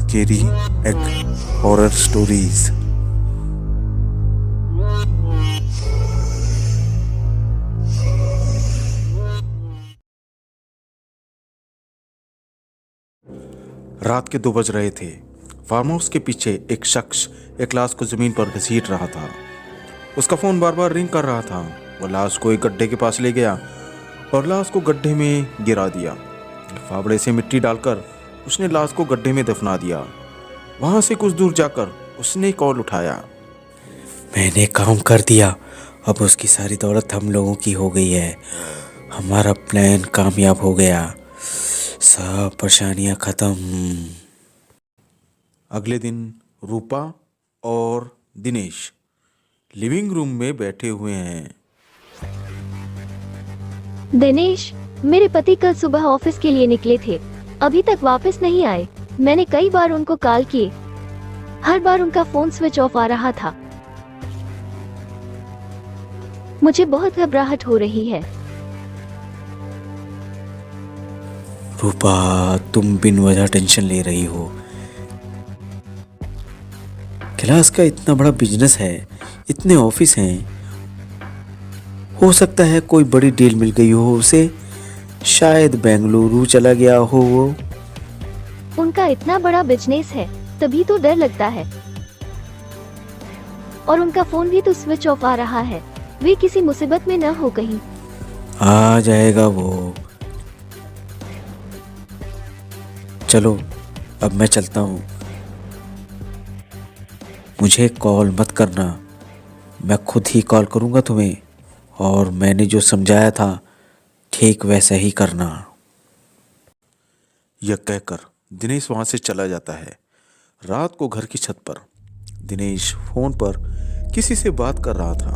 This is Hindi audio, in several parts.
स्केरी एक हॉरर स्टोरीज। रात के 2 बज रहे थे। फार्म हाउस के पीछे एक शख्स एक लाश को जमीन पर घसीट रहा था। उसका फोन बार बार रिंग कर रहा था। वो लाश को एक गड्ढे के पास ले गया और लाश को गड्ढे में गिरा दिया। फावड़े से मिट्टी डालकर उसने लाश को गड्ढे में दफना दिया। वहां से कुछ दूर जाकर उसने कॉल उठाया। मैंने काम कर दिया, अब उसकी सारी दौलत हम लोगों की हो गई है। हमारा प्लान कामयाब हो गया, सब परेशानियां खत्म। अगले दिन रूपा और दिनेश लिविंग रूम में बैठे हुए हैं। दिनेश, मेरे पति कल सुबह ऑफिस के लिए निकले थे, अभी तक वापस नहीं आए। मैंने कई बार उनको कॉल किए, हर बार उनका फोन स्विच ऑफ आ रहा था। मुझे बहुत घबराहट हो रही है। रूपा, तुम बिन वजह टेंशन ले रही हो। क्लास का इतना बड़ा बिजनेस है, इतने ऑफिस हैं, हो सकता है कोई बड़ी डील मिल गई हो उसे। शायद बेंगलुरु चला गया हो वो। उनका इतना बड़ा बिजनेस है, तभी तो डर लगता है। और उनका फोन भी तो स्विच ऑफ आ रहा है। वे किसी मुसीबत में न हो कहीं। आ जाएगा वो। चलो, अब मैं चलता हूँ। मुझे कॉल मत करना, मैं खुद ही कॉल करूँगा तुम्हें, और मैंने जो समझाया था ठीक वैसा ही करना। यह कहकर दिनेश वहां से चला जाता है। रात को घर की छत पर दिनेश फोन पर किसी से बात कर रहा था।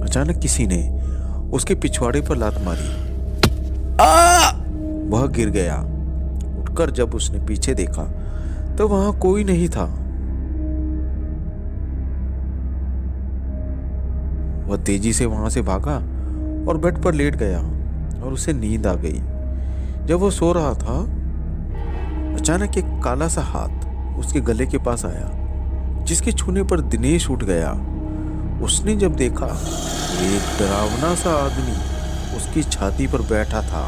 अचानक किसी ने उसके पिछवाड़े पर लात मारी। वह गिर गया। उठकर जब उसने पीछे देखा तो वहां कोई नहीं था। वह तेजी से वहां से भागा और बेड पर लेट गया और उसे नींद आ गई। जब वो सो रहा था, अचानक एक काला सा हाथ उसके गले के पास आया, जिसके छूने पर दिनेश उठ गया। उसने जब देखा, एक डरावना सा आदमी उसकी छाती पर बैठा था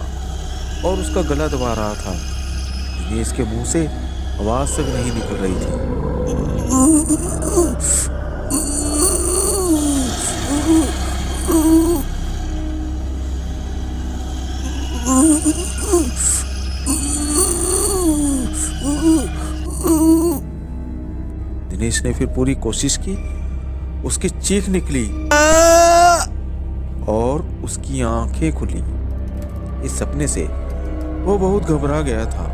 और उसका गला दबा रहा था। दिनेश के मुंह से आवाज तक नहीं निकल रही थी। दिनेश ने फिर पूरी कोशिश की। उसकी चीख निकली और उसकी आंखें खुली। इस सपने से वो बहुत घबरा गया था।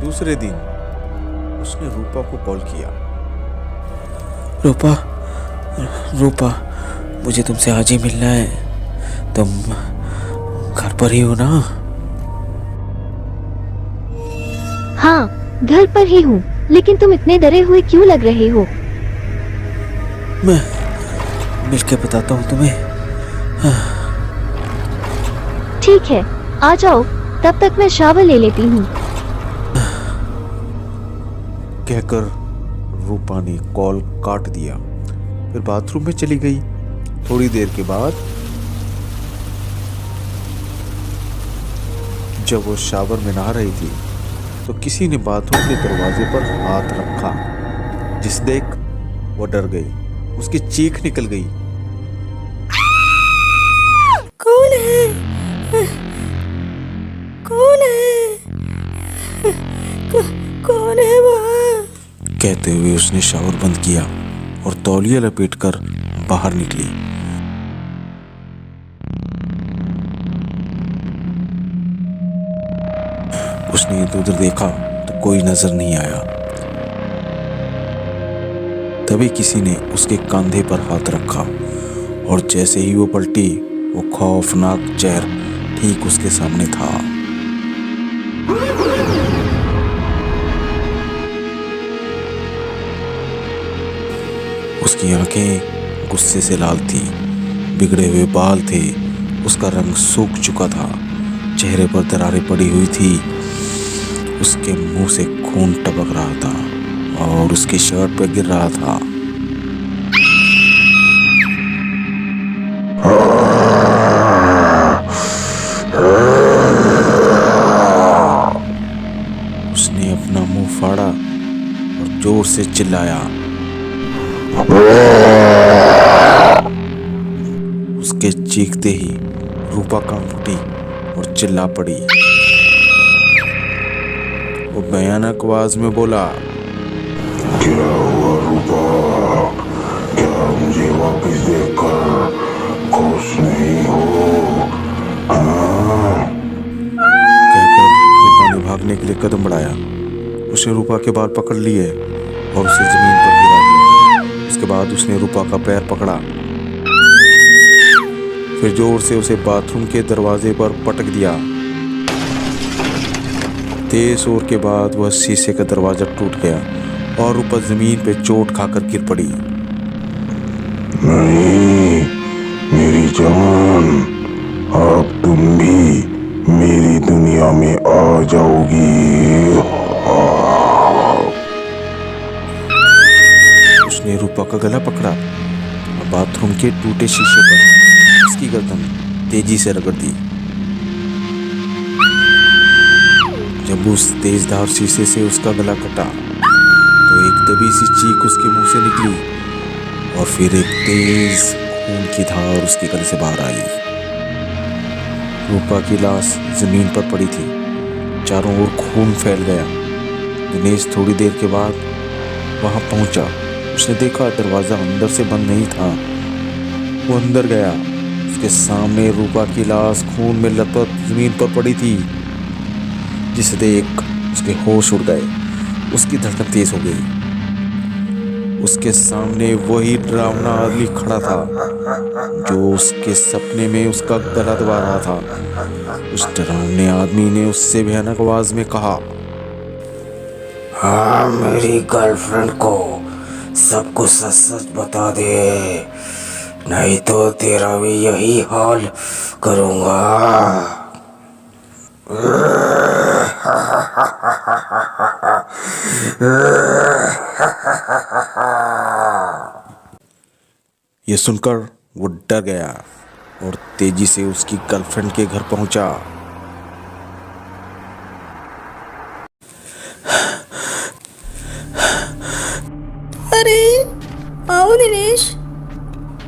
दूसरे दिन उसने रूपा को कॉल किया। रूपा, रूपा, मुझे तुमसे आज ही मिलना है। तुम घर पर ही हो ना? हाँ, घर पर ही हूँ, लेकिन तुम इतने डरे हुए क्यों लग रहे हो? मैं मिलके बताता हूँ तुम्हें। ठीक है, आ जाओ, तब तक मैं शावर ले लेती हूँ। कहकर रूपा ने कॉल काट दिया। फिर बाथरूम में चली गई। थोड़ी देर के बाद जब वो शावर में नहा रही थी तो किसी ने बाथरूम के दरवाजे पर हाथ रखा, जिसे देख वो डर गई। उसकी चीख निकल गई। कौन है? कौन है? कौन है वहाँ? कहते हुए उसने शावर बंद किया और तौलिया लपेटकर बाहर निकली। उसने इधर उधर देखा तो कोई नजर नहीं आया। तभी किसी ने उसके कंधे पर हाथ रखा और जैसे ही वो पलटी, वो खौफनाक चेहरा ठीक उसके सामने था। उसकी आंखें गुस्से से लाल थी, बिगड़े हुए बाल थे, उसका रंग सूख चुका था, चेहरे पर दरारें पड़ी हुई थी। उसके मुंह से खून टपक रहा था और उसकी शर्ट पर गिर रहा था। उसने अपना मुंह फाड़ा और जोर से चिल्लाया। उसके चीखते ही रूपा कांप उठी और चिल्ला पड़ी। वो भयानक आवाज में बोला, क्या हुआ रूपा? क्या मुझे वापस देखकर खुश नहीं हो? कहकर रूपा ने भागने के लिए कदम बढ़ाया। उसने रूपा के बाल पकड़ लिए और उसे जमीन पर गिरा दिया। उसके बाद उसने रूपा का पैर पकड़ा, फिर जोर से उसे बाथरूम के दरवाजे पर पटक दिया। तेज शोर के बाद वह शीशे का दरवाजा टूट गया और रूपा जमीन पे चोट खाकर गिर पड़ी। नहीं मेरी जान, अब तुम भी मेरी दुनिया में आ जाओगी। उसने रूपा का गला पकड़ा और बाथरूम के टूटे शीशे पर उसकी गर्दन तेजी से रगड़ दी। जब उस तेजधार शीशे से उसका गला कटा तो एक दबी सी चीख उसके मुंह से निकली और फिर एक तेज खून की धार उसके गले से बाहर आई। रूपा की लाश जमीन पर पड़ी थी। चारों ओर खून फैल गया। दिनेश थोड़ी देर के बाद वहां पहुंचा। उसने देखा दरवाजा अंदर से बंद नहीं था। वो अंदर गया। उसके सामने रूपा की लाश खून में लथपथ जमीन पर पड़ी थी, जिसे देख उसके होश उड़ गए। उसकी धड़कन तेज हो गई। उसके सामने वही डरावना आदमी खड़ा था जो उसके सपने में उसका गला दबा रहा था। उस डरावने आदमी ने उससे भयानक आवाज में कहा, हाँ, मेरी गर्लफ्रेंड को सब कुछ सच सच बता दे, नहीं तो तेरा भी यही हाल करूँगा। यह सुनकर वो डर गया और तेजी से उसकी गर्लफ्रेंड के घर पहुंचा। अरे आओ दिनेश,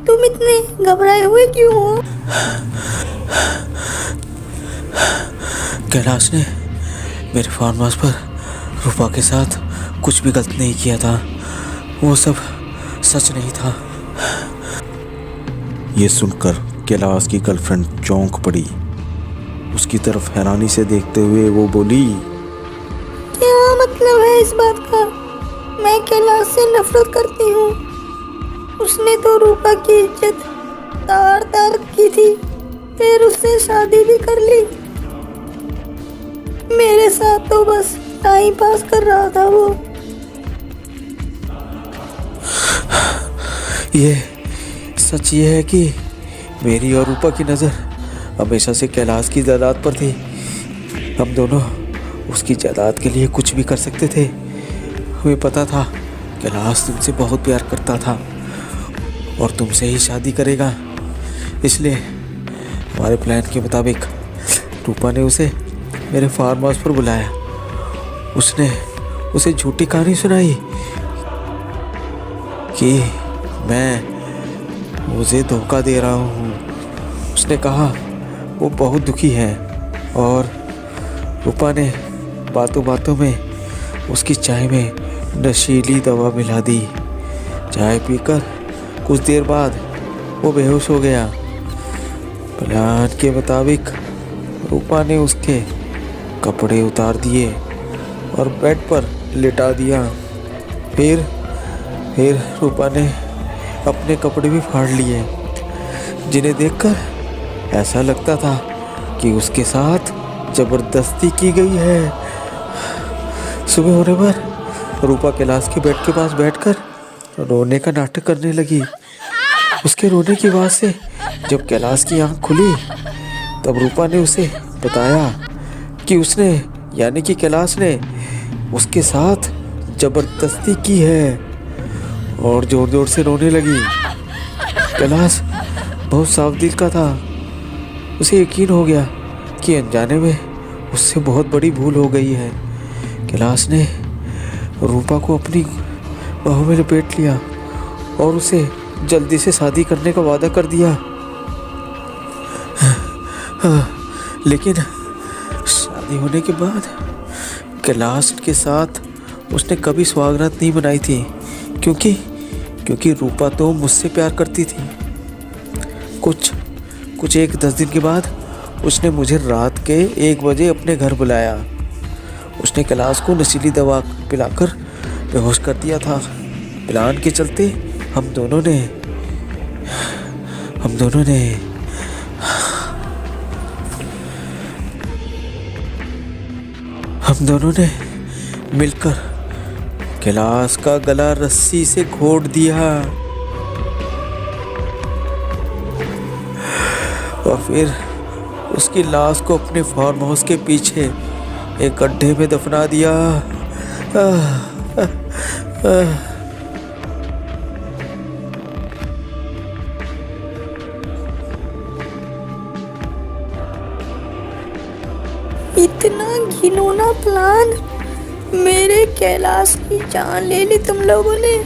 तुम इतने घबराए हुए क्यों हो? कैलाश ने मेरे फार्म हाउस पर रूपा के साथ कुछ भी गलत नहीं किया था। वो सब सच नहीं था। ये सुनकर कैलाश की गर्लफ्रेंड चौंक पड़ी। उसकी तरफ हैरानी से देखते हुए वो बोली, क्या मतलब है इस बात का? मैं कैलाश से नफरत करती हूँ। उसने तो रूपा की इज्जत तार तार की थी, फिर उससे शादी भी कर ली। मेरे साथ तो बस टाइम पास कर रहा था वो। ये सच ये है कि मेरी और रूपा की नज़र हमेशा से कैलाश की जायदाद पर थी। हम दोनों उसकी जायदाद के लिए कुछ भी कर सकते थे। हमें पता था कैलाश तुमसे बहुत प्यार करता था और तुमसे ही शादी करेगा। इसलिए हमारे प्लान के मुताबिक रूपा ने उसे मेरे फार्म हाउस पर बुलाया। उसने उसे झूठी कहानी सुनाई कि मैं उसे धोखा दे रहा हूँ। उसने कहा वो बहुत दुखी है और रूपा ने बातों बातों में उसकी चाय में नशीली दवा मिला दी। चाय पीकर कुछ देर बाद वो बेहोश हो गया। प्लान के मुताबिक रूपा ने उसके कपड़े उतार दिए और बेड पर लिटा दिया। फिर रूपा ने अपने कपड़े भी फाड़ लिए, जिन्हें देखकर ऐसा लगता था कि उसके साथ जबरदस्ती की गई है। सुबह होने पर रूपा कैलाश के बेड के पास बैठकर रोने का नाटक करने लगी। उसके रोने की आवाज़ से जब कैलाश की आंख खुली तब रूपा ने उसे बताया कि उसने यानी कि कैलाश ने उसके साथ जबरदस्ती की है और जोर जोर से रोने लगी। कैलाश बहुत साफ दिल का था। उसे यकीन हो गया कि अनजाने में उससे बहुत बड़ी भूल हो गई है। कैलाश ने रूपा को अपनी बाहों में लपेट लिया और उसे जल्दी से शादी करने का वादा कर दिया। लेकिन शादी होने के बाद कैलाश के साथ उसने कभी सुहागरात नहीं बनाई थी, क्योंकि रूपा तो मुझसे प्यार करती थी। कुछ 10 दिन के बाद उसने मुझे रात के 1 बजे अपने घर बुलाया। उसने कैलाश को नशीली दवा पिलाकर बेहोश कर दिया था। प्लान के चलते हम दोनों ने मिलकर कैलाश का गला रस्सी से घोट दिया और फिर उसकी लाश को अपने फार्म हाउस के पीछे एक गड्ढे में दफना दिया। इतना घिनौना प्लान, मेरे कैलाश की जान ले ली तुम लोगों ने।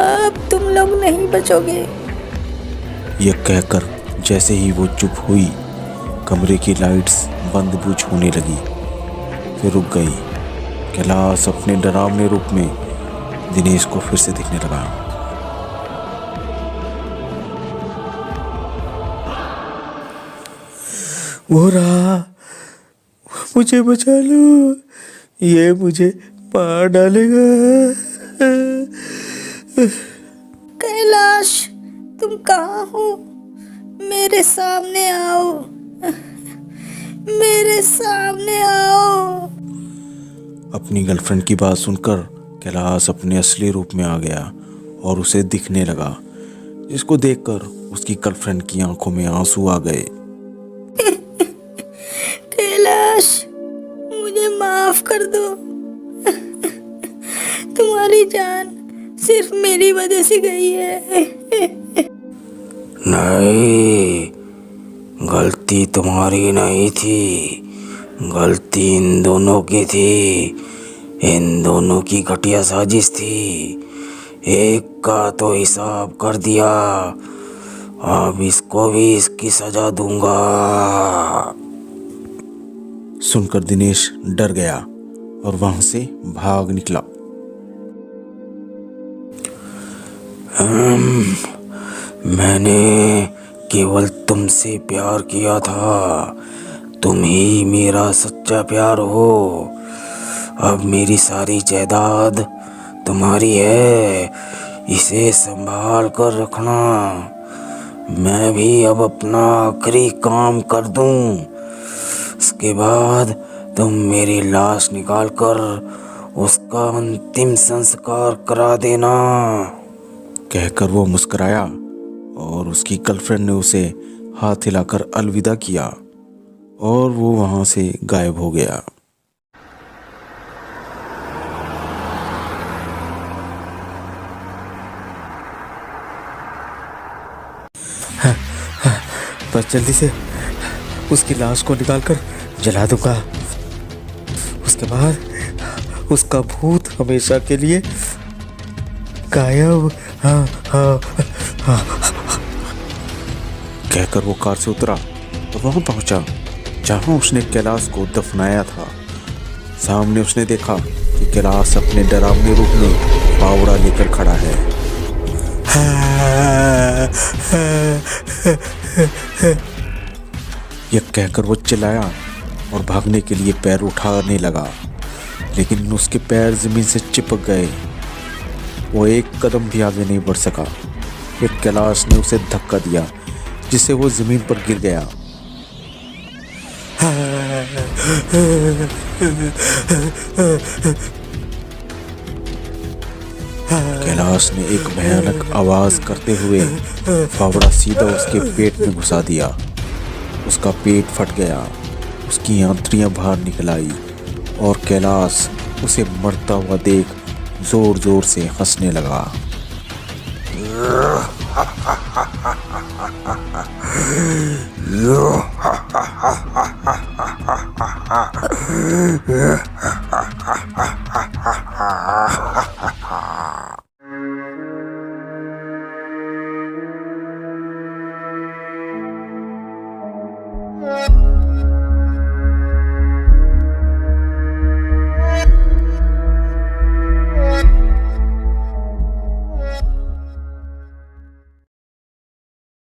अब तुम लोग नहीं बचोगे। यह कहकर जैसे ही वो चुप हुई, कमरे की लाइट्स बंद बुझ होने लगी, फिर रुक गई। कैलाश अपने डरावने रूप में दिनेश को फिर से दिखने लगा। वो रहा, मुझे बचा लो, ये मुझे मार डालेगा। कैलाश, तुम कहाँ हो? मेरे सामने आओ, मेरे सामने आओ। अपनी गर्लफ्रेंड की बात सुनकर कैलाश अपने असली रूप में आ गया और उसे दिखने लगा, जिसको देखकर उसकी गर्लफ्रेंड की आंखों में आंसू आ गए। कैलाश, मुझे माफ कर दो। तुम्हारी जान सिर्फ मेरी वजह से गई है। नहीं, गलती तुम्हारी नहीं थी, गलती इन दोनों की थी। इन दोनों की घटिया साजिश थी। एक का तो हिसाब कर दिया, अब इसको भी इसकी सजा दूंगा। सुनकर दिनेश डर गया और वहां से भाग निकला। मैंने केवल तुमसे प्यार किया था, तुम ही मेरा सच्चा प्यार हो। अब मेरी सारी जायदाद तुम्हारी है, इसे संभाल कर रखना। मैं भी अब अपना आखिरी काम कर दूं, उसके बाद तुम मेरी लाश निकाल कर उसका अंतिम संस्कार करा देना। कहकर वो मुस्कुराया और उसकी गर्लफ्रेंड ने उसे हाथ हिलाकर अलविदा किया और वो वहां से गायब हो गया। बस जल्दी से उसकी लाश को निकालकर जला दूंगा। उसके बाद उसका भूत हमेशा के लिए गायब। कहकर वो कार से उतरा और वहां पहुंचा जहां उसने कैलाश को दफनाया था। सामने उसने देखा कि कैलाश अपने डरावने रूप में फावड़ा लेकर खड़ा है। यह कहकर वो चिल्लाया और भागने के लिए पैर उठाने लगा, लेकिन उसके पैर जमीन से चिपक गए। वो एक कदम भी आगे नहीं बढ़ सका। फिर कैलाश ने उसे धक्का दिया, जिससे वो जमीन पर गिर गया। कैलाश ने एक भयानक आवाज करते हुए फावड़ा सीधा उसके पेट में घुसा दिया। उसका पेट फट गया उसकी आंतड़ियां बाहर निकल आई और कैलाश उसे मरता हुआ देख जोर जोर से हंसने लगा।